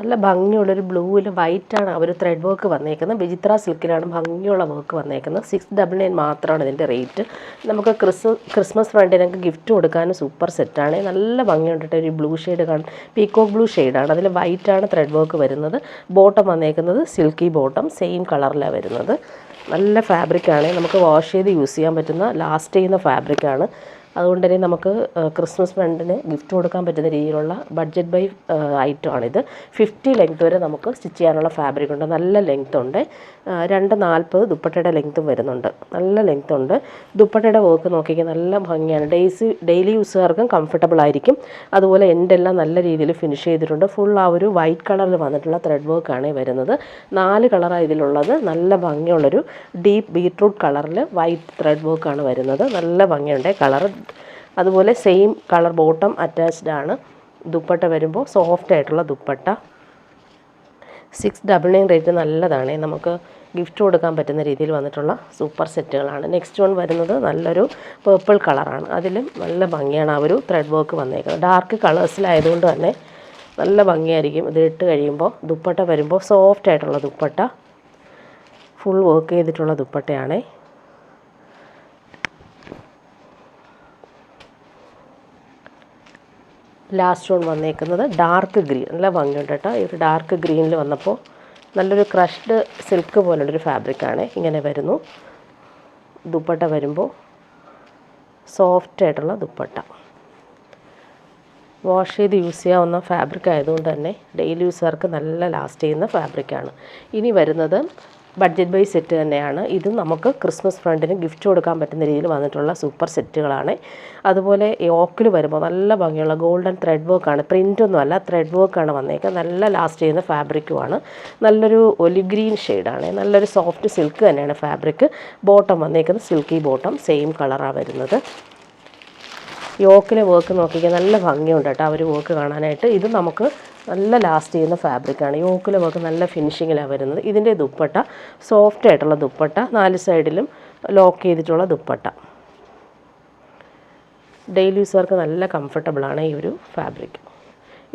നല്ല ഭംഗിയുള്ളൊരു ബ്ലൂവിൽ വൈറ്റാണ് അവർ thread work വന്നേക്കുന്നത്. വിചിത്ര സിൽക്കിലാണ് ഭംഗിയുള്ള വർക്ക് വന്നേക്കുന്നത്. 699 മാത്രമാണ് ഇതിൻ്റെ റേറ്റ്. നമുക്ക് ക്രിസ്മസ് ഫ്രണ്ടിനൊക്കെ ഗിഫ്റ്റ് കൊടുക്കാനും സൂപ്പർ സെറ്റാണ്. നല്ല ഭംഗിയുണ്ടിട്ട് ഒരു ബ്ലൂ ഷെയ്ഡ് കാണും, പീക്കോക്ക് ബ്ലൂ ഷെയ്ഡാണ്. അതിൽ വൈറ്റാണ് ത്രെഡ് വർക്ക് വരുന്നത്. ബോട്ടം വന്നേക്കുന്നത് സിൽക്കി ബോട്ടം, സെയിം കളറിലാണ് വരുന്നത്. നല്ല ഫാബ്രിക്കാണ്, നമുക്ക് വാഷ് ചെയ്ത് യൂസ് ചെയ്യാൻ പറ്റുന്ന ലാസ്റ്റ് ചെയ്യുന്ന ഫാബ്രിക്കാണ്. അതുകൊണ്ട് തന്നെ നമുക്ക് ക്രിസ്മസ് ഫ്രണ്ടിന് ഗിഫ്റ്റ് കൊടുക്കാൻ പറ്റുന്ന രീതിയിലുള്ള ബഡ്ജറ്റ് ബൈ ഐറ്റമാണിത്. 50 ലെങ്ത് വരെ നമുക്ക് സ്റ്റിച്ച് ചെയ്യാനുള്ള ഫാബ്രിക് ഉണ്ട്. നല്ല ലെങ്ത് ഉണ്ട്. 240 ദുപ്പട്ടയുടെ ലെങ്ത്തും വരുന്നുണ്ട്. നല്ല ലെങ്ത് ഉണ്ട്. ദുപ്പട്ടയുടെ വർക്ക് നോക്കിയാൽ നല്ല ഭംഗിയാണ്. ഡെയിലി യൂസുകാർക്കും കംഫർട്ടബിൾ ആയിരിക്കും. അതുപോലെ എൻഡെല്ലാം നല്ല രീതിയിൽ ഫിനിഷ് ചെയ്തിട്ടുണ്ട്. ഫുൾ ആ ഒരു വൈറ്റ് കളറിൽ വന്നിട്ടുള്ള ത്രെഡ് വർക്കാണ് വരുന്നത്. 4 കളറാണ് ഇതിലുള്ളത്. നല്ല ഭംഗിയുള്ളൊരു ഡീപ്പ് ബീട്രൂട്ട് കളറിൽ വൈറ്റ് ത്രെഡ് വർക്കാണ് വരുന്നത്. നല്ല ഭംഗിയുണ്ട് കളർ. അതുപോലെ സെയിം കളർ ബോട്ടം അറ്റാച്ച്ഡ് ആണ്. ദുപ്പട്ട വരുമ്പോൾ സോഫ്റ്റ് ആയിട്ടുള്ള ദുപ്പട്ട. 699 റേറ്റ് നല്ലതാണ്. നമുക്ക് ഗിഫ്റ്റ് കൊടുക്കാൻ പറ്റുന്ന രീതിയിൽ വന്നിട്ടുള്ള സൂപ്പർ സെറ്റുകളാണ്. നെക്സ്റ്റ് വൺ വരുന്നത് നല്ലൊരു പേർപ്പിൾ കളറാണ്. അതിലും നല്ല ഭംഗിയാണ് ആ ഒരു ത്രെഡ് വർക്ക് വന്നേക്കുന്നത്. ഡാർക്ക് കളേഴ്സിലായതുകൊണ്ട് തന്നെ നല്ല ഭംഗിയായിരിക്കും ഇത് ഇട്ട് കഴിയുമ്പോൾ. ദുപ്പട്ട വരുമ്പോൾ സോഫ്റ്റ് ആയിട്ടുള്ള ദുപ്പട്ട, ഫുൾ വർക്ക് ചെയ്തിട്ടുള്ള ദുപ്പട്ടയാണ്. ലാസ്റ്റ് വൺ വന്നേക്കുന്നത് ഡാർക്ക് ഗ്രീൻ. നല്ല ഭംഗിയുണ്ട് കേട്ടോ. ഈ ഒരു ഡാർക്ക് ഗ്രീനിൽ വന്നപ്പോൾ നല്ലൊരു ക്രഷ്ഡ് സിൽക്ക് പോലുള്ളൊരു ഫാബ്രിക്കാണ്. ഇങ്ങനെ വരുന്നു. ദുപ്പട്ട വരുമ്പോൾ സോഫ്റ്റ് ആയിട്ടുള്ള ദുപ്പട്ട. വാഷ് ചെയ്ത് യൂസ് ചെയ്യാവുന്ന ഫാബ്രിക് ആയതുകൊണ്ട് തന്നെ ഡെയിലി യൂസുകാർക്ക് നല്ല ലാസ്റ്റ് ചെയ്യുന്ന ഫാബ്രിക്കാണ്. ഇനി വരുന്നത് ബഡ്ജറ്റ് ബൈ സെറ്റ് തന്നെയാണ്. ഇതും നമുക്ക് ക്രിസ്മസ് ഫ്രണ്ടിന് ഗിഫ്റ്റ് കൊടുക്കാൻ പറ്റുന്ന രീതിയിൽ വന്നിട്ടുള്ള സൂപ്പർ സെറ്റുകളാണ്. അതുപോലെ യോക്കിൽ വരുമ്പോൾ നല്ല ഭംഗിയുള്ള ഗോൾഡൻ ത്രെഡ് വർക്കാണ്. പ്രിൻ്റൊന്നുമല്ല, ത്രെഡ് വർക്കാണ് വന്നേക്കുന്നത്. നല്ല ലാസ്റ്റ് ചെയ്യുന്ന ഫാബ്രിക്കുമാണ്. നല്ലൊരു ഒലിവ് ഗ്രീൻ ഷെയ്ഡാണ്. നല്ലൊരു സോഫ്റ്റ് സിൽക്ക് തന്നെയാണ് ഫാബ്രിക്. ബോട്ടം വന്നേക്കുന്നത് സിൽക്കി ബോട്ടം, സെയിം കളറാണ് വരുന്നത്. യോക്കിലെ വർക്ക് നോക്കിക്കാൻ നല്ല ഭംഗിയുണ്ട് കേട്ടോ ആ ഒരു വർക്ക് കാണാനായിട്ട്. ഇത് നമുക്ക് നല്ല ലാസ്റ്റ് ചെയ്യുന്ന ഫാബ്രിക്കാണ്. യോക്കിലെ വർക്ക് നല്ല ഫിനിഷിങ്ങിലാണ് വരുന്നത്. ഇതിൻ്റെ ദുപ്പട്ട സോഫ്റ്റ് ആയിട്ടുള്ള ദുപ്പട്ട, 4 സൈഡിലും ലോക്ക് ചെയ്തിട്ടുള്ള ദുപ്പട്ട. ഡെയിലി യൂസുകാർക്ക് നല്ല കംഫർട്ടബിളാണ് ഈ ഒരു ഫാബ്രിക്.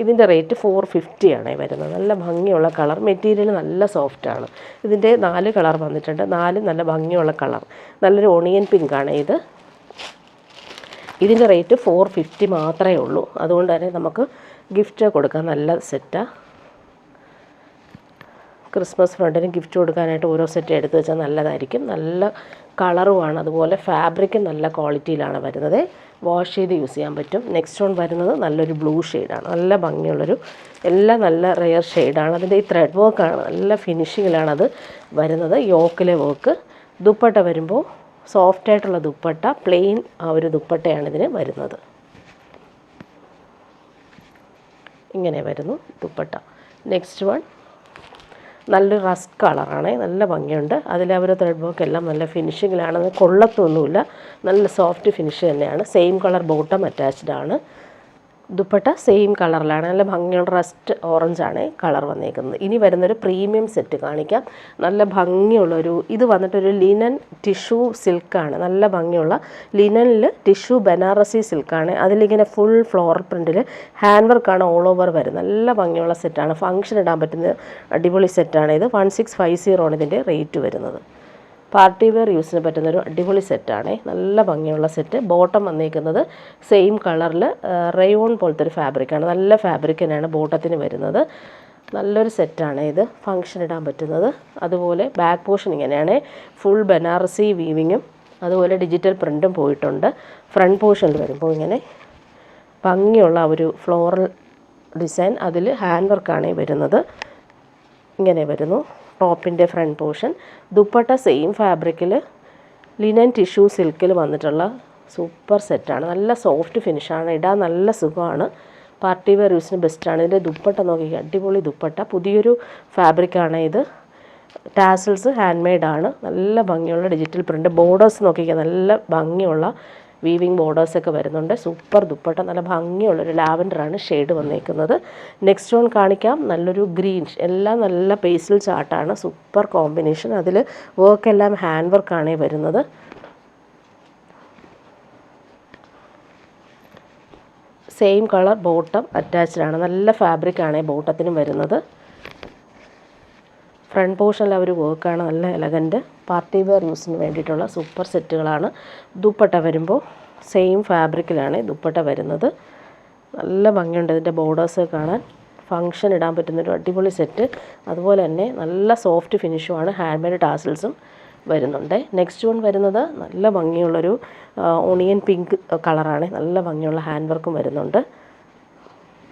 ഇതിൻ്റെ റേറ്റ് 450 ആണ് വരുന്നത്. നല്ല ഭംഗിയുള്ള കളർ, മെറ്റീരിയൽ നല്ല സോഫ്റ്റാണ്. ഇതിൻ്റെ 4 കളർ വന്നിട്ടുണ്ട്. 4 നല്ല ഭംഗിയുള്ള കളർ. നല്ലൊരു ഓണിയൻ പിങ്കാണ് ഇത്. ഇതിൻ്റെ റേറ്റ് 450 മാത്രമേ ഉള്ളൂ. അതുകൊണ്ട് തന്നെ നമുക്ക് ഗിഫ്റ്റ് കൊടുക്കാൻ നല്ല സെറ്റാണ്. ക്രിസ്മസ് ഫ്രണ്ടിന് ഗിഫ്റ്റ് കൊടുക്കാനായിട്ട് ഓരോ സെറ്റ് എടുത്ത് വെച്ചാൽ നല്ലതായിരിക്കും. നല്ല കളറുമാണ്. അതുപോലെ ഫാബ്രിക്കും നല്ല ക്വാളിറ്റിയിലാണ് വരുന്നത്. വാഷ് ചെയ്ത് യൂസ് ചെയ്യാൻ പറ്റും. നെക്സ്റ്റ് വൺ വരുന്നത് നല്ലൊരു ബ്ലൂ ഷെയ്ഡാണ്. നല്ല ഭംഗിയുള്ളൊരു, എല്ലാം നല്ല റെയർ ഷെയ്ഡാണ്. അതിൻ്റെ ഈ ത്രെഡ് വർക്കാണ് നല്ല ഫിനിഷിങ്ങിലാണത് വരുന്നത്. യോക്കിലെ വർക്ക്. ദുപ്പട്ട വരുമ്പോൾ സോഫ്റ്റ് ആയിട്ടുള്ള ദുപ്പട്ട, പ്ലെയിൻ ആ ഒരു ദുപ്പട്ടയാണ് ഇതിന് വരുന്നത്. ഇങ്ങനെ വരുന്നു ദുപ്പട്ട. നെക്സ്റ്റ് വൺ നല്ലൊരു റസ്ക് കളറാണ്. നല്ല ഭംഗിയുണ്ട്. അതിൽ അവർ ത്രെഡ് വർക്ക് എല്ലാം നല്ല ഫിനിഷിങ്ങിലാണ്. കൊള്ളത്തൊന്നുമില്ല, നല്ല സോഫ്റ്റ് ഫിനിഷ് തന്നെയാണ്. സെയിം കളർ ബോട്ടം അറ്റാച്ച്ഡ് ആണ്. ദുപ്പട്ട സെയിം കളറിലാണ്. നല്ല ഭംഗിയുള്ള റസ്റ്റ് ഓറഞ്ചാണ് കളർ വന്നേക്കുന്നത്. ഇനി വരുന്നൊരു പ്രീമിയം സെറ്റ് കാണിക്കാം. നല്ല ഭംഗിയുള്ളൊരു, ഇത് വന്നിട്ടൊരു ലിനൻ ടിഷ്യൂ സിൽക്കാണ്. നല്ല ഭംഗിയുള്ള ലിനനിൽ ടിഷ്യൂ ബനാറസി സിൽക്കാണ്. അതിലിങ്ങനെ ഫുൾ ഫ്ലോറൽ പ്രിൻറ്റിൽ ഹാൻഡ് വർക്കാണ് ഓൾ ഓവർ വരുന്നത്. നല്ല ഭംഗിയുള്ള സെറ്റാണ്. ഫംഗ്ഷൻ ഇടാൻ പറ്റുന്ന അടിപൊളി സെറ്റാണ് ഇത്. 1650 ആണ് ഇതിൻ്റെ റേറ്റ് വരുന്നത്. പാർട്ടി വെയർ യൂസിന് പറ്റുന്നൊരു അടിപൊളി സെറ്റാണ്. നല്ല ഭംഗിയുള്ള സെറ്റ്. ബോട്ടം വന്നിരിക്കുന്നത് സെയിം കളറിൽ റയോൺ പോലത്തെ ഒരു ഫാബ്രിക്കാണ്. നല്ല ഫാബ്രിക് തന്നെയാണ് ബോട്ടത്തിന് വരുന്നത്. നല്ലൊരു സെറ്റാണ് ഇത്, ഫംഗ്ഷൻ ഇടാൻ പറ്റുന്നത്. അതുപോലെ ബാക്ക് പോർഷൻ ഇങ്ങനെയാണ്. ഫുൾ ബനാറസി വീവിങ്ങും അതുപോലെ ഡിജിറ്റൽ പ്രിൻറ്റും പോയിട്ടുണ്ട്. ഫ്രണ്ട് പോർഷനിൽ വരുമ്പോൾ ഇങ്ങനെ ഭംഗിയുള്ള ഒരു ഫ്ലോറൽ ഡിസൈൻ, അതിൽ ഹാൻഡ് വർക്കാണ് വരുന്നത്. ഇങ്ങനെ വരുന്നു ടോപ്പിൻ്റെ ഫ്രണ്ട് പോർഷൻ. ദുപ്പട്ട സെയിം ഫാബ്രിക്കിൽ ലിനൻ ടിഷ്യൂ സിൽക്കിൽ വന്നിട്ടുള്ള സൂപ്പർ സെറ്റാണ്. നല്ല സോഫ്റ്റ് ഫിനിഷാണ്. ഇടാൻ നല്ല സുഖമാണ്. പാർട്ടി വെയർ യൂസിന് ബെസ്റ്റാണ്. ഇതിൻ്റെ ദുപ്പട്ട നോക്കി, അടിപൊളി ദുപ്പട്ട. പുതിയൊരു ഫാബ്രിക്കാണ് ഇത്. ടാസൽസ് ഹാൻഡ് മെയ്ഡാണ്. നല്ല ഭംഗിയുള്ള ഡിജിറ്റൽ പ്രിൻറ്റ്. ബോർഡേഴ്സ് നോക്കിക്കാൻ നല്ല ഭംഗിയുള്ള വീവിങ് ബോർഡേഴ്സൊക്കെ വരുന്നുണ്ട്. സൂപ്പർ ദുപ്പട്ട. നല്ല ഭംഗിയുള്ളൊരു ലാവൻഡറാണ് ഷെയ്ഡ് വന്നേക്കുന്നത്. നെക്സ്റ്റ് വൺ കാണിക്കാം. നല്ലൊരു ഗ്രീൻ, എല്ലാം നല്ല പേസ്റ്റൽ ചാർട്ടാണ്. Super combination. അതിൽ വർക്കെല്ലാം ഹാൻഡ് വർക്കാണ് വരുന്നത്. സെയിം കളർ ബോട്ടം അറ്റാച്ച്ഡ് ആണ്. നല്ല ഫാബ്രിക്കാണ് ബോട്ടത്തിനും വരുന്നത്. ഫ്രണ്ട് പോർഷനിൽ അവർ വർക്കാണ്, നല്ല എലഗൻറ്റ് പാർട്ടി വെയർ യൂസിന് വേണ്ടിയിട്ടുള്ള സൂപ്പർ സെറ്റുകളാണ്. ദുപ്പട്ട വരുമ്പോൾ സെയിം ഫാബ്രിക്കിലാണ് ദുപ്പട്ട വരുന്നത്. നല്ല ഭംഗിയുണ്ട് ഇതിൻ്റെ ബോർഡേഴ്സ് കാണാൻ. ഫങ്ഷൻ ഇടാൻ പറ്റുന്നൊരു അടിപൊളി സെറ്റ്. അതുപോലെ തന്നെ നല്ല സോഫ്റ്റ് ഫിനിഷുമാണ്. ഹാൻഡ് മെയ്ഡ് ടാസിൽസും വരുന്നുണ്ട്. നെക്സ്റ്റ് വൺ വരുന്നത് നല്ല ഭംഗിയുള്ളൊരു ഓണിയൻ പിങ്ക് കളറാണ്. നല്ല ഭംഗിയുള്ള ഹാൻഡ് വർക്കും വരുന്നുണ്ട്.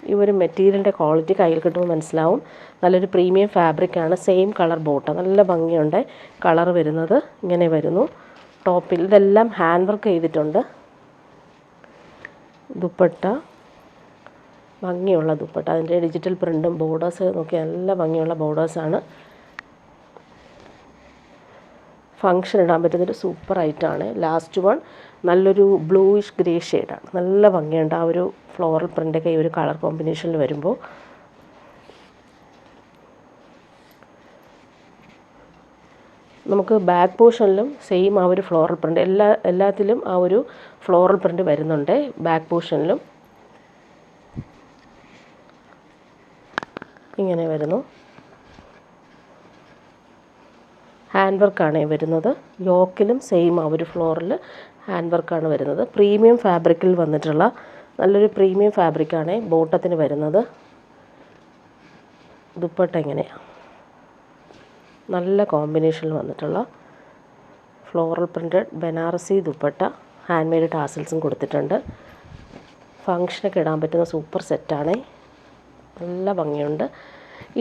ഈ ഒരു മെറ്റീരിയലിൻ്റെ ക്വാളിറ്റി കയ്യിൽ കിട്ടുമ്പോൾ മനസ്സിലാവും. നല്ലൊരു പ്രീമിയം ഫാബ്രിക്കാണ്. സെയിം കളർ ബോട്ടം, നല്ല ഭംഗിയുണ്ട്. കളർ വരുന്നത് ഇങ്ങനെ വരുന്നു. ടോപ്പിൽ ഇതെല്ലാം ഹാൻഡ് വർക്ക് ചെയ്തിട്ടുണ്ട്. ദുപ്പട്ട ഭംഗിയുള്ള ദുപ്പട്ട, അതിൻ്റെ ഡിജിറ്റൽ പ്രിൻറ്റും ബോർഡേഴ്സ് നോക്കി നല്ല ഭംഗിയുള്ള ബോർഡേഴ്സാണ്. ഫങ്ഷൻ ഇടാൻ പറ്റുന്നൊരു സൂപ്പർ ഐറ്റമാണ്. ലാസ്റ്റ് വൺ നല്ലൊരു ബ്ലൂയിഷ് ഗ്രേ ഷെയ്ഡാണ്. നല്ല ഭംഗിയുണ്ട് ആ ഒരു ഫ്ലോറൽ പ്രിൻ്റൊക്കെ ഈ ഒരു കളർ കോമ്പിനേഷനിൽ വരുമ്പോൾ. നമുക്ക് ബാക്ക് പോർഷനിലും സെയിം ആ ഒരു ഫ്ലോറൽ പ്രിൻ്റ്, എല്ലാത്തിലും ആ ഒരു ഫ്ലോറൽ പ്രിൻ്റ് വരുന്നുണ്ട്. ബാക്ക് പോർഷനിലും ഇങ്ങനെ വരുന്നു. ഹാൻഡ് വർക്കാണ് വരുന്നത്. യോക്കിലും സെയിം ആ ഒരു ഫ്ലോറിൽ ഹാൻഡ് വർക്കാണ് വരുന്നത്. പ്രീമിയം ഫാബ്രിക്കിൽ വന്നിട്ടുള്ള നല്ലൊരു പ്രീമിയം ഫാബ്രിക്കാണ് ബോട്ടത്തിന് വരുന്നത്. ദുപ്പട്ട ഇങ്ങനെയാണ്, നല്ല കോമ്പിനേഷനിൽ വന്നിട്ടുള്ള floral printed Banarasi dupatta. Hand made ടാസിൽസും കൊടുത്തിട്ടുണ്ട്. ഫങ്ഷനൊക്കെ ഇടാൻ പറ്റുന്ന സൂപ്പർ സെറ്റാണ്. നല്ല ഭംഗിയുണ്ട്.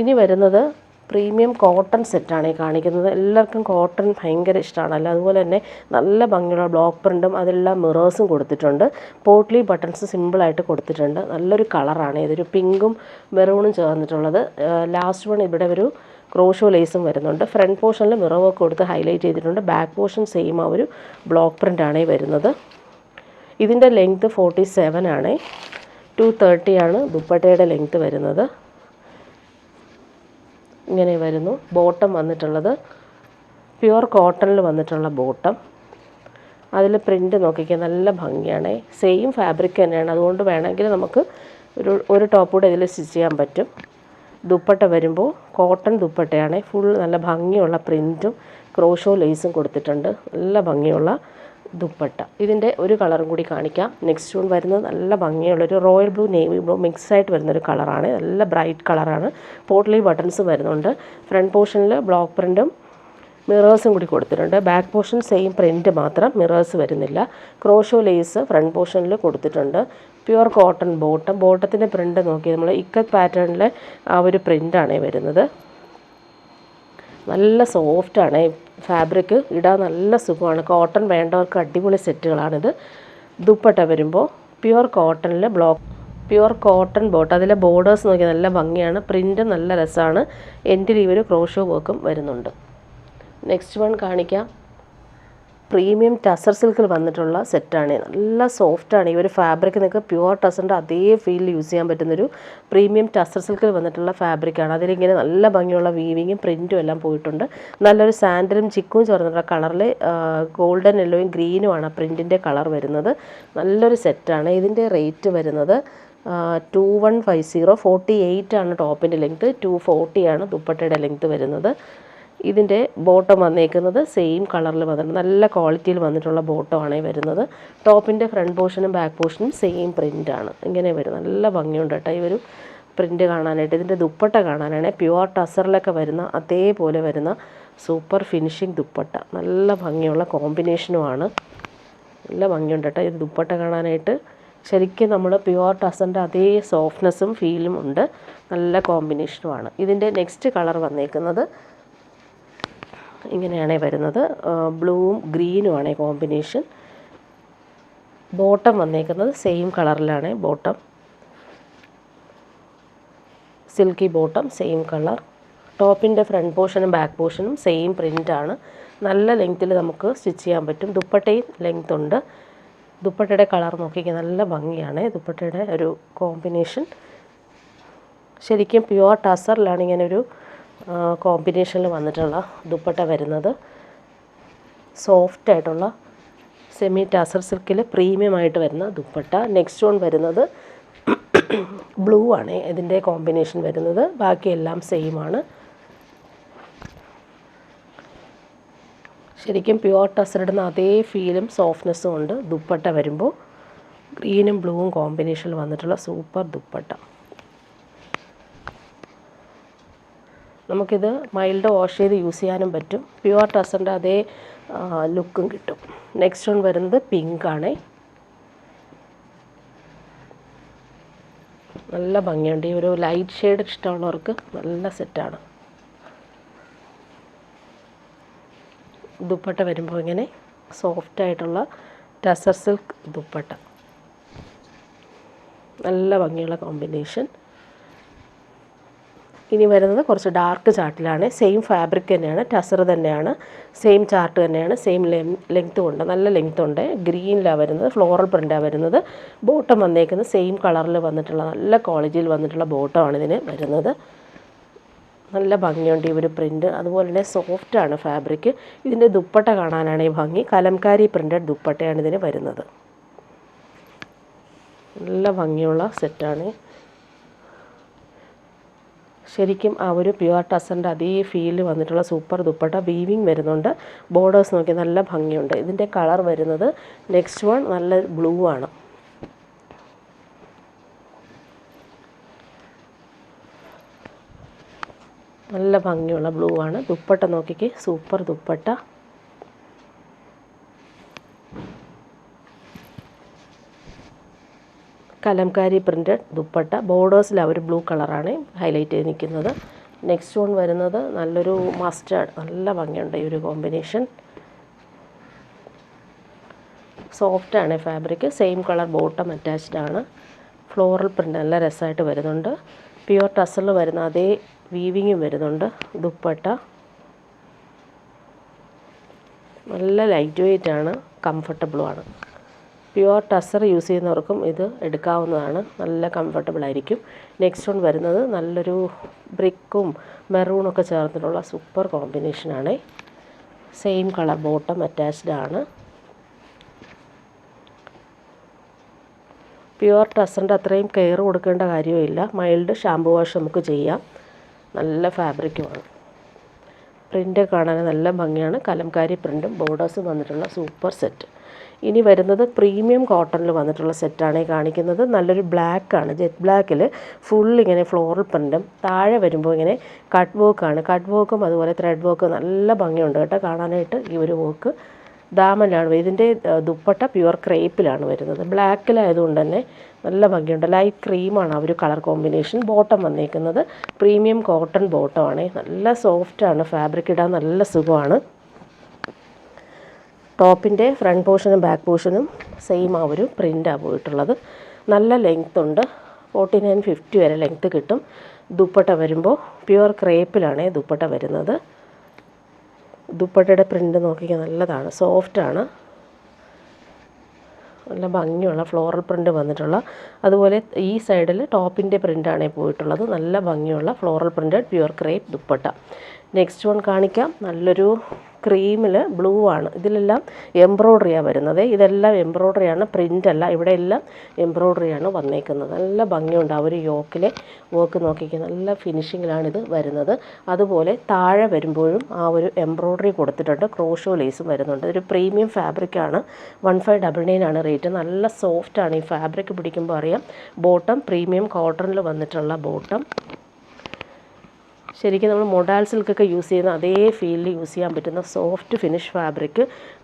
ഇനി വരുന്നത് പ്രീമിയം കോട്ടൺ സെറ്റാണ് ഈ കാണിക്കുന്നത്. എല്ലാവർക്കും കോട്ടൺ ഭയങ്കര ഇഷ്ടമാണല്ലോ. അതുപോലെ തന്നെ നല്ല ഭംഗിയുള്ള ബ്ലോക്ക് പ്രിൻറ്റും അതെല്ലാം മിറേഴ്സും കൊടുത്തിട്ടുണ്ട്. പോട്ട്ലി ബട്ടൺസ് സിമ്പിളായിട്ട് കൊടുത്തിട്ടുണ്ട്. നല്ലൊരു കളറാണ് ഇതൊരു പിങ്കും മെറൂണും ചേർന്നിട്ടുള്ളത്. ലാസ്റ്റ് വൺ ഇവിടെ ഒരു ക്രോഷോ ലേസും വരുന്നുണ്ട്. ഫ്രണ്ട് പോർഷനിൽ മിറർ വർക്ക് കൊടുത്ത് ഹൈലൈറ്റ് ചെയ്തിട്ടുണ്ട്. ബാക്ക് പോർഷൻ സെയിം ആ ഒരു ബ്ലോക്ക് പ്രിൻ്റാണ് വരുന്നത്. ഇതിൻ്റെ ലെങ്ത്ത് 47 ആണ്. 230 ആണ് ദുപ്പട്ടയുടെ ലെങ്ത്ത് വരുന്നത്. ഇങ്ങനെ വരുന്നു. ബോട്ടം വന്നിട്ടുള്ളത് പ്യുവർ കോട്ടണിൽ വന്നിട്ടുള്ള ബോട്ടം. അതിൽ പ്രിൻ്റ് നോക്കിക്കാൻ നല്ല ഭംഗിയാണ്. സെയിം ഫാബ്രിക് തന്നെയാണ്. അതുകൊണ്ട് വേണമെങ്കിൽ നമുക്ക് ഒരു ടോപ്പ് കൂടെ ഇതിൽ സ്റ്റിച്ച് ചെയ്യാൻ പറ്റും. ദുപ്പട്ട വരുമ്പോൾ കോട്ടൺ ദുപ്പട്ടയാണ്. ഫുൾ നല്ല ഭംഗിയുള്ള പ്രിൻറ്റും ക്രോഷോ ലേസും കൊടുത്തിട്ടുണ്ട്. നല്ല ഭംഗിയുള്ള ദുപ്പട്ട. ഇതിൻ്റെ ഒരു കളറും കൂടി കാണിക്കാം. നെക്സ്റ്റ് വൺ വരുന്നത് നല്ല ഭംഗിയുള്ളൊരു റോയൽ ബ്ലൂ നേവി ബ്ലൂ മിക്സായിട്ട് വരുന്നൊരു കളറാണ്. നല്ല ബ്രൈറ്റ് കളറാണ്. പോട്ട്ലി ബട്ടൺസ് വരുന്നുണ്ട്. ഫ്രണ്ട് പോർഷനിൽ ബ്ലോക്ക് പ്രിൻറ്റും മിറേഴ്സും കൂടി കൊടുത്തിട്ടുണ്ട്. ബാക്ക് പോർഷൻ സെയിം പ്രിൻറ്റ് മാത്രം, മിറേഴ്സ് വരുന്നില്ല. ക്രോഷോ ലേസ് ഫ്രണ്ട് പോർഷനിൽ കൊടുത്തിട്ടുണ്ട്. Pure cotton bottom. ബോട്ടത്തിൻ്റെ പ്രിൻ്റ് നോക്കി നമ്മൾ ഇക്കത്ത് പാറ്റേണിലെ ആ ഒരു പ്രിൻ്റാണ് വരുന്നത്. നല്ല സോഫ്റ്റാണ് ഫാബ്രിക്, ഇടാൻ നല്ല സുഖമാണ്. കോട്ടൺ വേണ്ടവർക്ക് അടിപൊളി സെറ്റുകളാണിത്. ദുപ്പട്ട വരുമ്പോൾ പ്യുവർ കോട്ടണിൽ പ്യുവർ കോട്ടൺ ബോട്ടം. അതിലെ ബോർഡേഴ്സ് നോക്കി നല്ല ഭംഗിയാണ്. പ്രിൻ്റ് നല്ല രസമാണ്. എൻഡിൽ ഈ ഒരു ക്രോഷോ വർക്കും വരുന്നുണ്ട്. നെക്സ്റ്റ് വൺ കാണിക്കാം. പ്രീമിയം ടസർ സിൽക്കിൽ വന്നിട്ടുള്ള സെറ്റാണ്. നല്ല സോഫ്റ്റാണ് ഈ ഒരു ഫാബ്രിക്. നിങ്ങൾക്ക് പ്യുവർ ടസറിൻ്റെ അതേ ഫീൽ യൂസ് ചെയ്യാൻ പറ്റുന്നൊരു പ്രീമിയം ടസർ സിൽക്കിൽ വന്നിട്ടുള്ള ഫാബ്രിക്കാണ്. അതിലിങ്ങനെ നല്ല ഭംഗിയുള്ള വീവിങ്ങും പ്രിൻറ്റും എല്ലാം പോയിട്ടുണ്ട്. നല്ലൊരു സാൻഡലും ചിക്കും ചേർന്നിട്ടുള്ള കളറിൽ ഗോൾഡൻ യെല്ലോയും ഗ്രീനുമാണ് പ്രിൻറ്റിൻ്റെ കളർ വരുന്നത്. നല്ലൊരു സെറ്റാണ്. ഇതിൻ്റെ റേറ്റ് വരുന്നത് 2150. 48 ആണ് ടോപ്പിൻ്റെ ലെങ്ത്ത്. 240 ആണ് ദുപ്പട്ടയുടെ ലെങ്ത്ത് വരുന്നത്. ഇതിൻ്റെ ബോട്ടം വന്നേക്കുന്നത് സെയിം കളറിൽ വന്നിട്ടുണ്ട്. നല്ല ക്വാളിറ്റിയിൽ വന്നിട്ടുള്ള ബോട്ടമാണ് വരുന്നത്. ടോപ്പിൻ്റെ ഫ്രണ്ട് പോർഷനും ബാക്ക് പോർഷനും സെയിം പ്രിൻ്റാണ്. ഇങ്ങനെ വരും. നല്ല ഭംഗിയുണ്ട് കേട്ടോ ഈ ഒരു പ്രിൻ്റ് കാണാനായിട്ട്. ഇതിൻ്റെ ദുപ്പട്ട കാണാനാണ് പ്യുവർ ടസറിലൊക്കെ വരുന്ന അതേപോലെ വരുന്ന സൂപ്പർ ഫിനിഷിങ് ദുപ്പട്ട. നല്ല ഭംഗിയുള്ള കോമ്പിനേഷനുമാണ്. നല്ല ഭംഗിയുണ്ട് കേട്ടോ ഇത് ദുപ്പട്ട കാണാനായിട്ട്. ശരിക്കും നമ്മൾ പ്യുവർ ടസറിൻ്റെ അതേ സോഫ്റ്റ്നെസ്സും ഫീലും ഉണ്ട്. നല്ല കോമ്പിനേഷനുമാണ്. ഇതിൻ്റെ നെക്സ്റ്റ് കളർ വന്നേക്കുന്നത് ഇങ്ങനെയാണ് വരുന്നത്. ബ്ലൂവും ഗ്രീനുമാണ് കോമ്പിനേഷൻ. ബോട്ടം വന്നേക്കുന്നത് സെയിം കളറിലാണ്. Bottom silky bottom, same colour. ടോപ്പിൻ്റെ ഫ്രണ്ട് പോർഷനും ബാക്ക് പോർഷനും സെയിം പ്രിൻ്റാണ്. നല്ല ലെങ്ത്തിൽ നമുക്ക് സ്റ്റിച്ച് ചെയ്യാൻ പറ്റും. ദുപ്പട്ടയും ലെങ്ത് ഉണ്ട്. ദുപ്പട്ടയുടെ കളർ നോക്കിക്കാൻ നല്ല ഭംഗിയാണ്. ദുപ്പട്ടയുടെ ഒരു കോമ്പിനേഷൻ ശരിക്കും പ്യുവർ ടസറിലാണ് ഇങ്ങനെ ഒരു കോമ്പിനേഷനിൽ വന്നിട്ടുള്ള ദുപ്പട്ട വരുന്നത്. സോഫ്റ്റായിട്ടുള്ള സെമി ടസർ സിൽക്കിൽ പ്രീമിയമായിട്ട് വരുന്ന ദുപ്പട്ട. നെക്സ്റ്റ് വൺ വരുന്നത് ബ്ലൂ ആണ് ഇതിൻ്റെ കോമ്പിനേഷൻ വരുന്നത്. ബാക്കിയെല്ലാം സെയിം ആണ്. ശരിക്കും പ്യുവർ ടസറിടുന്ന അതേ ഫീലും സോഫ്റ്റ്നെസ്സും ഉണ്ട്. ദുപ്പട്ട വരുമ്പോൾ ഗ്രീനും ബ്ലൂവും കോമ്പിനേഷനിൽ വന്നിട്ടുള്ള സൂപ്പർ ദുപ്പട്ട. നമുക്കിത് മൈൽഡ് വാഷ് ചെയ്ത് യൂസ് ചെയ്യാനും പറ്റും. പ്യുവർ ടസറിൻ്റെ അതേ ലുക്കും കിട്ടും. നെക്സ്റ്റ് വൺ വരുന്നത് പിങ്ക് ആണ്. നല്ല ഭംഗിയുണ്ട്. ഈ ഒരു ലൈറ്റ് ഷെയ്ഡ് ഇഷ്ടമുള്ളവർക്ക് നല്ല സെറ്റാണ്. ദുപ്പട്ട വരുമ്പോൾ ഇങ്ങനെ സോഫ്റ്റായിട്ടുള്ള ടസർ സിൽക്ക് ദുപ്പട്ട, നല്ല ഭംഗിയുള്ള കോമ്പിനേഷൻ. ഇനി വരുന്നത് കുറച്ച് ഡാർക്ക് ചാർട്ടിലാണ്. സെയിം ഫാബ്രിക് തന്നെയാണ്, ടസർ തന്നെയാണ്, സെയിം ചാർട്ട് തന്നെയാണ്, സെയിം ലെങ്ത്തും ഉണ്ട്, നല്ല ലെങ്ത് ഉണ്ട്. ഗ്രീനിലാണ് വരുന്നത്, ഫ്ലോറൽ പ്രിൻ്റാണ് വരുന്നത്. ബോട്ടം വന്നേക്കുന്നത് സെയിം കളറിൽ വന്നിട്ടുള്ള നല്ല ക്വാളിറ്റിയിൽ വന്നിട്ടുള്ള ബോട്ടമാണ് ഇതിന് വരുന്നത്. നല്ല ഭംഗിയുണ്ട് ഈ ഒരു പ്രിൻ്റ്. അതുപോലെ തന്നെ സോഫ്റ്റാണ് ഫാബ്രിക്. ഇതിൻ്റെ ദുപ്പട്ട കാണാനാണ് ഈ ഭംഗി. കലംകാരി പ്രിൻ്റഡ് ദുപ്പട്ടയാണ് ഇതിന് വരുന്നത്. നല്ല ഭംഗിയുള്ള സെറ്റാണ്. ശരിക്കും ആ ഒരു പ്യുവർ ടസറിൻ്റെ അതേ ഫീൽ വന്നിട്ടുള്ള സൂപ്പർ ദുപ്പട്ട. വീവിങ് വരുന്നുണ്ട്. ബോർഡേഴ്സ് നോക്കി നല്ല ഭംഗിയുണ്ട്. ഇതിൻ്റെ കളർ വരുന്നത് നെക്സ്റ്റ് വൺ നല്ല ബ്ലൂ ആണ്. നല്ല ഭംഗിയുള്ള ബ്ലൂ ആണ്. ദുപ്പട്ട നോക്കിക്ക്, സൂപ്പർ ദുപ്പട്ട. കലംകാരി പ്രിൻ്റഡ് ദുപ്പട്ട. ബോർഡേഴ്സിൽ അവർ ബ്ലൂ കളറാണ് ഹൈലൈറ്റ് ചെയ്ത് നിൽക്കുന്നത്. നെക്സ്റ്റ് വൺ വരുന്നത് നല്ലൊരു മസ്റ്റാർഡ്. നല്ല ഭംഗിയുണ്ട് ഈ ഒരു കോമ്പിനേഷൻ. സോഫ്റ്റാണ് fabric. Same colour bottom attached ആണ്. ഫ്ലോറൽ പ്രിൻ്റ് നല്ല രസമായിട്ട് വരുന്നുണ്ട്. പ്യുവർ ടസറിൽ വരുന്ന അതേ വീവിങ്ങും വരുന്നുണ്ട്. ദുപ്പട്ട നല്ല ലൈറ്റ് വെയ്റ്റ് ആണ്, കംഫർട്ടബിളുമാണ്. പ്യുവർ ടസർ യൂസ് ചെയ്യുന്നവർക്കും ഇത് എടുക്കാവുന്നതാണ്, നല്ല കംഫർട്ടബിൾ ആയിരിക്കും. നെക്സ്റ്റ് വൺ വരുന്നത് നല്ലൊരു ബ്രിക്കും മെറൂണൊക്കെ ചേർന്നിട്ടുള്ള സൂപ്പർ കോമ്പിനേഷനാണ്. സെയിം കളർ ബോട്ടം അറ്റാച്ച്ഡ് ആണ്. പ്യുവർ ടസറിൻ്റെ അത്രയും കെയർ കൊടുക്കേണ്ട കാര്യമില്ല. മൈൽഡ് ഷാമ്പു വാഷ് നമുക്ക് ചെയ്യാം. നല്ല ഫാബ്രിക്കുമാണ്. പ്രിൻ്റ് കാണാൻ നല്ല ഭംഗിയാണ്. കലംകാരി പ്രിൻറ്റും ബോർഡേഴ്സും വന്നിട്ടുള്ള സൂപ്പർ സെറ്റ്. ഇനി വരുന്നത് പ്രീമിയം കോട്ടണിൽ വന്നിട്ടുള്ള സെറ്റാണ് കാണിക്കുന്നത്. നല്ലൊരു ബ്ലാക്കാണ്, ജെറ്റ് ബ്ലാക്കിൽ ഫുൾ ഇങ്ങനെ ഫ്ലോറൽ പ്രിൻറ്റും താഴെ വരുമ്പോൾ ഇങ്ങനെ കട്ട് വർക്കാണ്. കട്ട് വർക്കും അതുപോലെ ത്രെഡ് വർക്കും നല്ല ഭംഗിയുണ്ട് കേട്ടോ കാണാനായിട്ട്. ഈ ഒരു വർക്ക് ദാമനാണ്. ഇതിൻ്റെ ദുപ്പട്ട പ്യുവർ ക്രേപ്പിലാണ് വരുന്നത്. ബ്ലാക്കിലായതുകൊണ്ട് തന്നെ നല്ല ഭംഗിയുണ്ട്. ലൈറ്റ് ക്രീമാണ് ആ ഒരു കളർ കോമ്പിനേഷൻ. ബോട്ടം വന്നേക്കുന്നത് പ്രീമിയം കോട്ടൺ ബോട്ടമാണ്. നല്ല സോഫ്റ്റാണ്, ഫാബ്രിക് ഇടാൻ നല്ല സുഖമാണ്. ടോപ്പിൻ്റെ ഫ്രണ്ട് പോർഷനും ബാക്ക് പോർഷനും സെയിം ആ ഒരു പ്രിൻ്റാണ് പോയിട്ടുള്ളത്. നല്ല ലെങ്ത് ഉണ്ട്, 49-50 വരെ ലെങ്ത്ത് കിട്ടും. ദുപ്പട്ട വരുമ്പോൾ പ്യുവർ ക്രേപ്പിലാണ് ദുപ്പട്ട വരുന്നത്. ദുപ്പട്ടയുടെ പ്രിൻ്റ് നോക്കിയാൽ നല്ലതാണ്, സോഫ്റ്റാണ്, നല്ല ഭംഗിയുള്ള ഫ്ലോറൽ പ്രിൻ്റ് വന്നിട്ടുള്ള. അതുപോലെ ഈ സൈഡിൽ ടോപ്പിൻ്റെ പ്രിൻ്റാണ് പോയിട്ടുള്ളത്. നല്ല ഭംഗിയുള്ള floral printed pure crepe dupatta. Next one കാണിക്കാം. നല്ലൊരു ക്രീമിൽ ബ്ലൂ ആണ്. ഇതിലെല്ലാം എംബ്രോയ്ഡറിയാണ് വരുന്നത്. ഇതെല്ലാം എംബ്രോയ്ഡറിയാണ്, പ്രിൻ്റ് അല്ല. ഇവിടെ എല്ലാം എംബ്രോയ്ഡറിയാണ് വന്നേക്കുന്നത്. നല്ല ഭംഗിയുണ്ട് ആ ഒരു യോക്കിലെ വർക്ക് നോക്കിക്കുക, നല്ല ഫിനിഷിങ്ങിലാണിത് വരുന്നത്. അതുപോലെ താഴെ വരുമ്പോഴും ആ ഒരു എംബ്രോയ്ഡറി കൊടുത്തിട്ടുണ്ട്. ക്രോഷോ ലേസും വരുന്നുണ്ട്. ഇതൊരു പ്രീമിയം ഫാബ്രിക്കാണ്. 1599 ആണ് റേറ്റ്. നല്ല സോഫ്റ്റാണ് ഈ ഫാബ്രിക്, പിടിക്കുമ്പോൾ അറിയാം. ബോട്ടം പ്രീമിയം കോട്ടണിൽ വന്നിട്ടുള്ള ബോട്ടം. ശരിക്കും നമ്മൾ മൊഡാൽ സിൽക്കൊക്കെ യൂസ് ചെയ്യുന്ന അതേ ഫീലിൽ യൂസ് ചെയ്യാൻ പറ്റുന്ന സോഫ്റ്റ് ഫിനിഷ് ഫാബ്രിക്.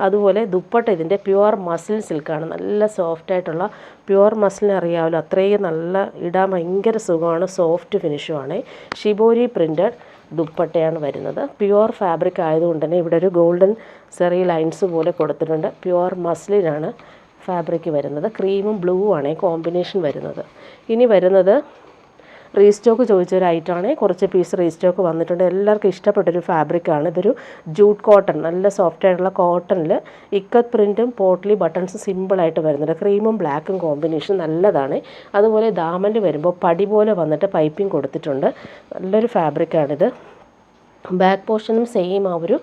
അതുപോലെ ദുപ്പട്ട ഇതിൻ്റെ പ്യുവർ മസിൽ സിൽക്കാണ്. നല്ല സോഫ്റ്റായിട്ടുള്ള പ്യുവർ മസിലിനെ അറിയാമല്ലോ, അത്രയും നല്ല ഇടാൻ ഭയങ്കര സുഖമാണ്, സോഫ്റ്റ് ഫിനിഷുമാണ്. ഷിബോരി പ്രിൻ്റഡ് ദുപ്പട്ടയാണ് വരുന്നത്. പ്യുവർ ഫാബ്രിക് ആയതുകൊണ്ട് തന്നെ ഇവിടെ ഒരു ഗോൾഡൻ സെറി ലൈൻസ് പോലെ കൊടുത്തിട്ടുണ്ട്. പ്യുവർ മസ്ലിനാണ് ഫാബ്രിക് വരുന്നത്. ക്രീമും ബ്ലൂ ആണ് കോമ്പിനേഷൻ വരുന്നത്. ഇനി വരുന്നത് റീസ്റ്റോക്ക് ചോദിച്ചൊരു ഐറ്റമാണ്. കുറച്ച് പീസ് റീസ്റ്റോക്ക് വന്നിട്ടുണ്ട്. എല്ലാവർക്കും ഇഷ്ടപ്പെട്ടൊരു ഫാബ്രിക്കാണ്. ഇതൊരു ജൂട്ട് കോട്ടൺ, നല്ല സോഫ്റ്റ് ആയിട്ടുള്ള കോട്ടണിൽ ഇക്കത്ത് പ്രിൻറ്റും പോട്ട്ലി ബട്ടൺസും സിമ്പിളായിട്ട് വരുന്നുണ്ട്. ക്രീമും ബ്ലാക്കും കോമ്പിനേഷൻ നല്ലതാണ്. അതുപോലെ ദാമനിൽ വരുമ്പോൾ പടി പോലെ വന്നിട്ട് പൈപ്പിംഗ് കൊടുത്തിട്ടുണ്ട്. നല്ലൊരു ഫാബ്രിക്കാണിത്. ബാക്ക് പോർഷനും സെയിം ആ ഒരു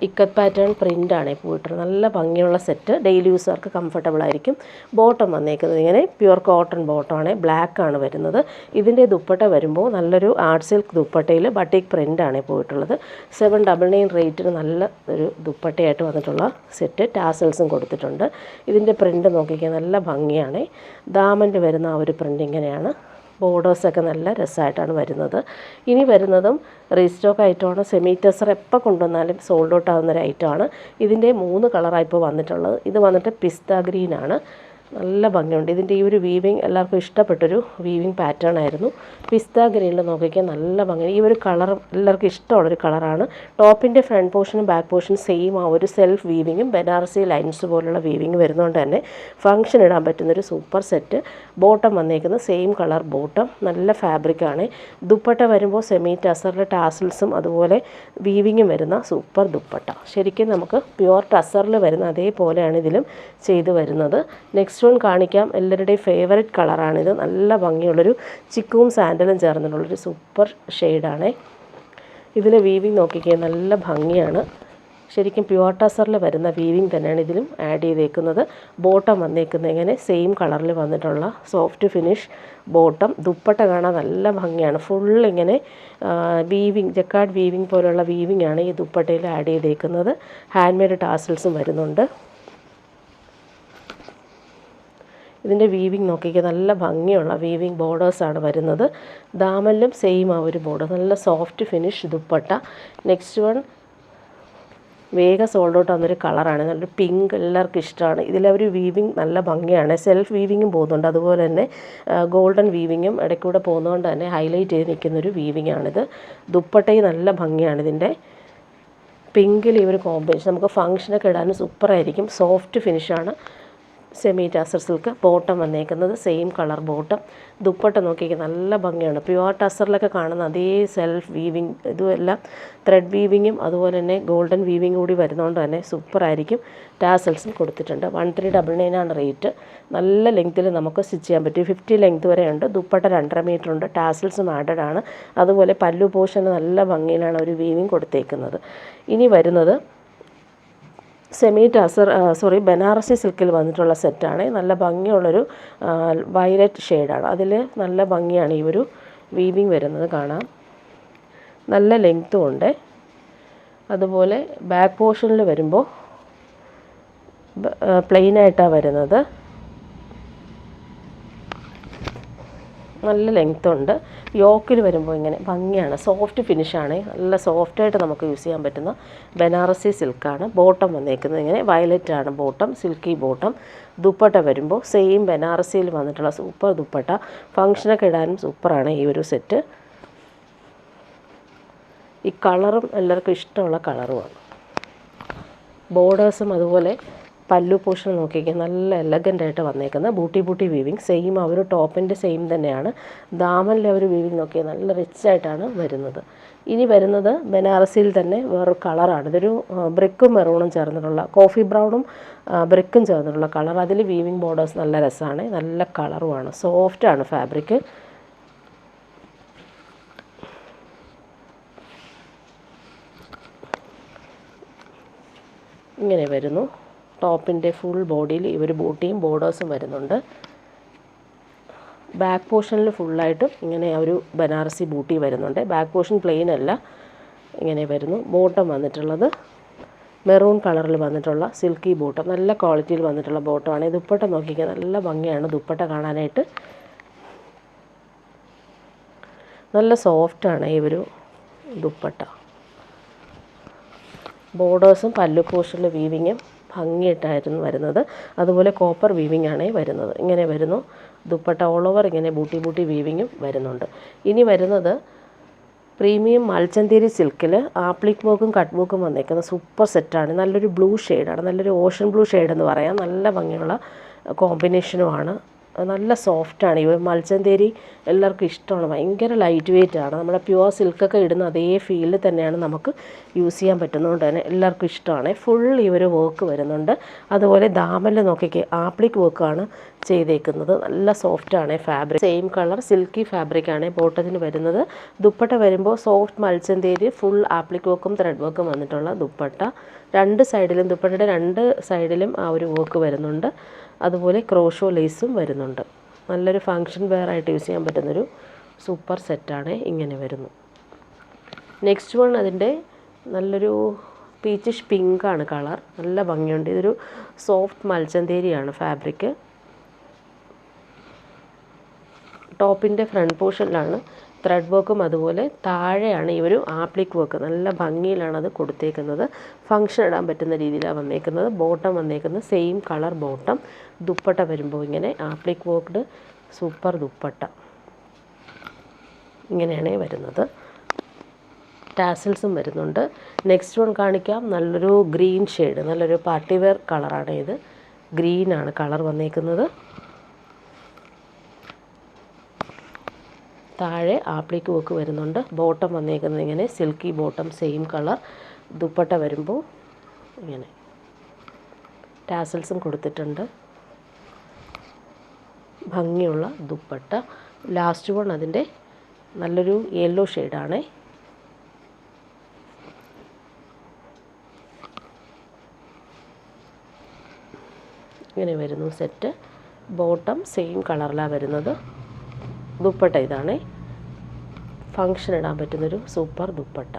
ഇക്കത്ത് പാറ്റേൺ പ്രിൻ്റാണ് പോയിട്ടുള്ളത്. നല്ല ഭംഗിയുള്ള സെറ്റ്, ഡെയിലി യൂസർക്ക് കംഫർട്ടബിൾ ആയിരിക്കും. ബോട്ടം വന്നേക്കുന്നത് ഇങ്ങനെ പ്യുവർ കോട്ടൺ ബോട്ടമാണ്, ബ്ലാക്കാണ് വരുന്നത്. ഇതിൻ്റെ ദുപ്പട്ട വരുമ്പോൾ നല്ലൊരു ആർട്ട് സിൽക്ക് ദുപ്പട്ടയിൽ ബട്ടിക് പ്രിൻ്റാണ് പോയിട്ടുള്ളത്. 799 റേറ്റിന് നല്ല ഒരു ദുപ്പട്ടയായിട്ട് വന്നിട്ടുള്ള സെറ്റ്, ടാസൽസും കൊടുത്തിട്ടുണ്ട്. ഇതിൻ്റെ പ്രിൻ്റ് നോക്കിക്കാൻ നല്ല ഭംഗിയാണ്. ദാമൻ്റെ വരുന്ന ആ ഒരു പ്രിൻ്റ് ഇങ്ങനെയാണ്. ബോർഡേഴ്സൊക്കെ നല്ല രസമായിട്ടാണ് വരുന്നത്. ഇനി വരുന്നതും റീസ്റ്റോക്ക് ഐറ്റമാണ്. സെമി ടെസർ എപ്പോൾ കൊണ്ടുവന്നാലും സോൾഡ് ഔട്ട് ആകുന്നൊരു ഐറ്റമാണ്. ഇതിൻ്റെ 3 കളറാണ് ഇപ്പോൾ വന്നിട്ടുള്ളത്. ഇത് വന്നിട്ട് പിസ്ത ഗ്രീനാണ്, നല്ല ഭംഗിയുണ്ട്. ഇതിൻ്റെ ഈ ഒരു വീവിങ് എല്ലാവർക്കും ഇഷ്ടപ്പെട്ടൊരു വീവിങ് പാറ്റേൺ ആയിരുന്നു. പിസ്ത ഗ്രീനിൽ നോക്കിക്കാൻ നല്ല ഭംഗി. ഈ ഒരു കളർ എല്ലാവർക്കും ഇഷ്ടമുള്ളൊരു കളറാണ്. ടോപ്പിൻ്റെ ഫ്രണ്ട് പോർഷനും ബാക്ക് പോർഷനും സെയിം ആ ഒരു സെൽഫ് വീവിങ്ങും ബനാറസി ലൈൻസ് പോലുള്ള വീവിങ് വരുന്നതുകൊണ്ട് തന്നെ ഫംഗ്ഷൻ ഇടാൻ പറ്റുന്നൊരു സൂപ്പർ സെറ്റ്. ബോട്ടം വന്നേക്കുന്നത് സെയിം കളർ ബോട്ടം, നല്ല ഫാബ്രിക്കാണ്. ദുപ്പട്ട വരുമ്പോൾ സെമി ടസറിൽ ടാസിൽസും അതുപോലെ വീവിങ്ങും വരുന്ന സൂപ്പർ ദുപ്പട്ട. ശരിക്കും നമുക്ക് പ്യുവർ ടസറിൽ വരുന്ന അതേപോലെയാണ് ഇതിലും ചെയ്തു വരുന്നത്. നെക്സ്റ്റ് വൺ കാണിക്കാം. എല്ലാവരുടെയും ഫേവറേറ്റ് കളറാണിത്. നല്ല ഭംഗിയുള്ളൊരു ചിക്കും സാൻഡലും ചേർന്നിട്ടുള്ളൊരു സൂപ്പർ ഷെയ്ഡാണ്. ഇതിലെ വീവിങ് നോക്കിക്കുക, നല്ല ഭംഗിയാണ്. ശരിക്കും പ്യുവർ ടസറിൽ വരുന്ന വീവിങ് തന്നെയാണ് ഇതിലും ആഡ് ചെയ്തേക്കുന്നത്. ബോട്ടം വന്നേക്കുന്നത് ഇങ്ങനെ സെയിം കളറിൽ വന്നിട്ടുള്ള സോഫ്റ്റ് ഫിനിഷ് ബോട്ടം. ദുപ്പട്ട കാണാൻ നല്ല ഭംഗിയാണ്. ഫുൾ ഇങ്ങനെ വീവിങ്, ജക്കാർഡ് വീവിങ് പോലുള്ള വീവിങ് ആണ് ഈ ദുപ്പട്ടയിൽ ആഡ് ചെയ്തേക്കുന്നത്. ഹാൻഡ് മെയ്ഡ് ടാസൽസും വരുന്നുണ്ട്. ഇതിൻ്റെ വീവിങ് നോക്കിക്കുക, നല്ല ഭംഗിയുള്ള വീവിങ് ബോർഡേഴ്സാണ് വരുന്നത്. ദാമനിലും സെയിം ആ ഒരു ബോർഡർ, നല്ല soft finish dupatta. Next one വേഗം സോൾഡ് ഔട്ട് ആവുന്നൊരു കളറാണ്, നല്ലൊരു പിങ്ക്, എല്ലാവർക്കും ഇഷ്ടമാണ്. ഇതിലൊരു വീവിങ് നല്ല ഭംഗിയാണ്. സെൽഫ് വീവിങ്ങും പോകുന്നുണ്ട്, അതുപോലെ തന്നെ ഗോൾഡൻ വീവിങ്ങും ഇടയ്ക്കൂടെ പോകുന്നതുകൊണ്ട് തന്നെ ഹൈലൈറ്റ് ചെയ്ത് നിൽക്കുന്നൊരു വീവിങ്ങാണിത്. ദുപ്പട്ടയും നല്ല ഭംഗിയാണ്. ഇതിൻ്റെ പിങ്കിൽ ഈ ഒരു കോമ്പിനേഷൻ നമുക്ക് ഫംഗ്ഷനൊക്കെ ഇടാനും സൂപ്പറായിരിക്കും. സോഫ്റ്റ് ഫിനിഷാണ്. Semi tussar silk. ബോട്ടം വന്നേക്കുന്നത് സെയിം കളർ ബോട്ടം. ദുപ്പട്ട നോക്കിക്കുക, നല്ല ഭംഗിയാണ്. പ്യുവർ ടസറിലൊക്കെ കാണുന്ന അതേ സെൽഫ് വീവിങ്, ഇതുമെല്ലാം ത്രെഡ് വീവിങ്ങും അതുപോലെ തന്നെ ഗോൾഡൻ വീവിങ് കൂടി വരുന്നതുകൊണ്ട് തന്നെ സൂപ്പറായിരിക്കും. ടാസൽസും കൊടുത്തിട്ടുണ്ട്. 1399 ആണ് റേറ്റ്. നല്ല ലെങ്ത്തിൽ നമുക്ക് സ്റ്റിച്ച് ചെയ്യാൻ പറ്റും. 50 ലെങ്ത് വരെ ഉണ്ട്. ദുപ്പട്ട 2.5 മീറ്റർ ഉണ്ട്. ടാസൽസും ആഡഡ് ആണ്. അതുപോലെ പല്ലു പോർഷന് നല്ല ഭംഗിയിലാണ് ഒരു വീവിങ് കൊടുത്തേക്കുന്നത്. ഇനി വരുന്നത് സെമി ടസർ ബനാറസി സിൽക്കിൽ വന്നിട്ടുള്ള സെറ്റാണ്. നല്ല ഭംഗിയുള്ളൊരു വയലറ്റ് ഷെയ്ഡാണ്. അതിൽ നല്ല ഭംഗിയാണ് ഈ ഒരു വീവിങ് വരുന്നത് കാണാം. നല്ല ലെങ്ത്തും ഉണ്ട്. അതുപോലെ ബാക്ക് പോർഷനിൽ വരുമ്പോൾ പ്ലെയിനായിട്ടാണ് വരുന്നത്. നല്ല ലെങ്ത് ഉണ്ട്. യോക്കിൽ വരുമ്പോൾ ഇങ്ങനെ ഭംഗിയാണ്. സോഫ്റ്റ് ഫിനിഷാണ്, നല്ല സോഫ്റ്റായിട്ട് നമുക്ക് യൂസ് ചെയ്യാൻ പറ്റുന്ന ബനാറസി സിൽക്കാണ്. ബോട്ടം വന്നേക്കുന്നത് ഇങ്ങനെ വയലറ്റാണ് ബോട്ടം, സിൽക്കി ബോട്ടം. ദുപ്പട്ട വരുമ്പോൾ സെയിം ബനാറസിയിൽ വന്നിട്ടുള്ള സൂപ്പർ ദുപ്പട്ട. ഫംഗ്ഷനൊക്കെ ഇടാനും സൂപ്പറാണ് ഈ ഒരു സെറ്റ്. ഈ കളറും എല്ലാവർക്കും ഇഷ്ടമുള്ള കളറുമാണ്. ബോർഡേഴ്സും അതുപോലെ പല്ലു പോർഷൻ നോക്കിക്കുക, നല്ല എലഗൻ്റായിട്ട് വന്നേക്കുന്ന ബൂട്ടി വീവിങ്. സെയിം ആ ഒരു ടോപ്പിൻ്റെ സെയിം തന്നെയാണ്. ദാമനിലെ ഒരു വീവിങ് നോക്കിയാൽ നല്ല റിച്ചായിട്ടാണ് വരുന്നത്. ഇനി വരുന്നത് ബനാറസിയിൽ തന്നെ വേറൊരു കളറാണ്. ഇതൊരു ബ്രിക്കും മെറൂണും ചേർന്നിട്ടുള്ള, കോഫി ബ്രൗണും ബ്രിക്കും ചേർന്നിട്ടുള്ള കളർ. അതിൽ വീവിങ് ബോർഡേഴ്സ് നല്ല രസമാണ്, നല്ല കളറുമാണ്. സോഫ്റ്റാണ് ഫാബ്രിക്. ഇങ്ങനെ വരുന്നു. ടോപ്പിൻ്റെ ഫുൾ ബോഡിയിൽ ഈ ഒരു ബൂട്ടിയും ബോർഡേഴ്സും വരുന്നുണ്ട്. ബാക്ക് പോർഷനിൽ ഫുള്ളായിട്ടും ഇങ്ങനെ ഒരു ബനാറസി ബൂട്ടി വരുന്നുണ്ട്. ബാക്ക് പോർഷൻ പ്ലെയിൻ അല്ല, ഇങ്ങനെ വരുന്നു. ബോട്ടം വന്നിട്ടുള്ളത് മെറൂൺ കളറിൽ വന്നിട്ടുള്ള സിൽക്കി ബോട്ടം, നല്ല ക്വാളിറ്റിയിൽ വന്നിട്ടുള്ള ബോട്ടമാണ്. ദുപ്പട്ട നോക്കിക്കാൻ നല്ല ഭംഗിയാണ് ദുപ്പട്ട കാണാനായിട്ട്. നല്ല സോഫ്റ്റാണ് ഈ ഒരു ദുപ്പട്ട. ബോർഡേഴ്സും പല്ലു പോർഷനിൽ വീവിങ്ങും ഭംഗിയായിട്ടായിരുന്നു വരുന്നത്. അതുപോലെ കോപ്പർ വീവിങ് ആണ് വരുന്നത്. ഇങ്ങനെ വരുന്നു. ദുപ്പട്ട ഓൾ ഓവർ ഇങ്ങനെ ബൂട്ടി വീവിങ്ങും വരുന്നുണ്ട്. ഇനി വരുന്നത് പ്രീമിയം മൽച്ചന്തേരി സിൽക്കിൽ ആപ്ലിക് വർക്കും കട്ട് വർക്കും വന്നേക്കുന്ന സൂപ്പർ സെറ്റാണ്. നല്ലൊരു ബ്ലൂ ഷെയ്ഡാണ്, നല്ലൊരു ഓഷൻ ബ്ലൂ ഷെയ്ഡ് എന്ന് പറയാം. നല്ല ഭംഗിയുള്ള കോമ്പിനേഷനുമാണ്. നല്ല സോഫ്റ്റാണ്. ഈ മൽച്ചന്തേരി എല്ലാവർക്കും ഇഷ്ടമാണ്. ഭയങ്കര ലൈറ്റ് വെയ്റ്റ് ആണ്. നമ്മുടെ പ്യുവർ സിൽക്കൊക്കെ ഇടുന്ന അതേ ഫീലിൽ തന്നെയാണ് നമുക്ക് യൂസ് ചെയ്യാൻ പറ്റുന്നതുകൊണ്ട് തന്നെ എല്ലാവർക്കും ഇഷ്ടമാണ്. ഫുൾ ഈ ഒരു വർക്ക് വരുന്നുണ്ട്. അതുപോലെ ദാമനിൽ നോക്കിക്കേ, ആപ്ലിക് വർക്കാണ് ചെയ്തേക്കുന്നത്. നല്ല സോഫ്റ്റാണ് ഫാബ്രിക്. സെയിം കളർ സിൽക്കി ഫാബ്രിക്കാണ് ബോട്ടത്തിന് വരുന്നത്. ദുപ്പട്ട വരുമ്പോൾ സോഫ്റ്റ് മൽച്ചന്തേരി ഫുൾ ആപ്ലിക് വർക്കും ത്രെഡ് വർക്കും വന്നിട്ടുള്ള ദുപ്പട്ട. രണ്ട് സൈഡിലും, ദുപ്പട്ടയുടെ രണ്ട് സൈഡിലും ആ ഒരു വർക്ക് വരുന്നുണ്ട്. അതുപോലെ ക്രോഷോ ലേസും വരുന്നുണ്ട്. നല്ലൊരു ഫങ്ഷൻ വെയർ ആയിട്ട് യൂസ് ചെയ്യാൻ പറ്റുന്നൊരു സൂപ്പർ സെറ്റാണ്. ഇങ്ങനെ വരുന്നു. നെക്സ്റ്റ് വൺ അതിൻ്റെ നല്ലൊരു പീച്ചിഷ് പിങ്കാണ് കളർ. നല്ല ഭംഗിയുണ്ട്. ഇതൊരു സോഫ്റ്റ് മൽച്ചന്തേരിയാണ് ഫാബ്രിക്. ടോപ്പിൻ്റെ ഫ്രണ്ട് പോർഷനിലാണ് ത്രെഡ് വർക്കും അതുപോലെ താഴെയാണ് ഈ ഒരു ആപ്ലിക് വർക്ക്. നല്ല ഭംഗിയിലാണ് അത് കൊടുത്തേക്കുന്നത്. ഫങ്ഷൻ ഇടാൻ പറ്റുന്ന രീതിയിലാണ് വന്നേക്കുന്നത്. ബോട്ടം വന്നേക്കുന്നത് സെയിം കളർ ബോട്ടം. ദുപ്പട്ട വരുമ്പോൾ ഇങ്ങനെ ആപ്ലിക് വർക്ക്ഡ് സൂപ്പർ ദുപ്പട്ട ഇങ്ങനെയാണ് വരുന്നത്. ടാസൽസും വരുന്നുണ്ട്. നെക്സ്റ്റ് വൺ കാണിക്കാം. നല്ലൊരു ഗ്രീൻ ഷെയ്ഡ്, നല്ലൊരു പാർട്ടി വെയർ കളറാണ് ഇത്. ഗ്രീനാണ് കളർ വന്നേക്കുന്നത്. താഴെ ആപ്ലിക് വർക്ക് വരുന്നുണ്ട്. ബോട്ടം വന്നേക്കുന്നത് ഇങ്ങനെ silky bottom same colour. Dupatta വരുമ്പോൾ ഇങ്ങനെ ടാസൽസും കൊടുത്തിട്ടുണ്ട്. ഭംഗിയുള്ള ദുപ്പട്ട. ലാസ്റ്റ് വൺ അതിൻ്റെ നല്ലൊരു യെല്ലോ ഷെയ്ഡാണ്. ഇങ്ങനെ വരുന്നു സെറ്റ്. ബോട്ടം സെയിം കളറിലാണ് വരുന്നത്. ദുപ്പട്ട ഇതാണ്. ഫങ്ഷൻ ഇടാൻ പറ്റുന്നൊരു സൂപ്പർ ദുപ്പട്ട.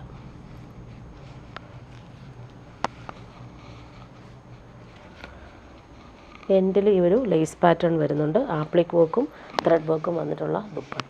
എൻഡിൽ ഈ ഒരു ലേസ് പാറ്റേൺ വരുന്നുണ്ട്. ആപ്ലിക് വർക്കും ത്രെഡ് വർക്കും വന്നിട്ടുള്ള ദുപ്പട്ട.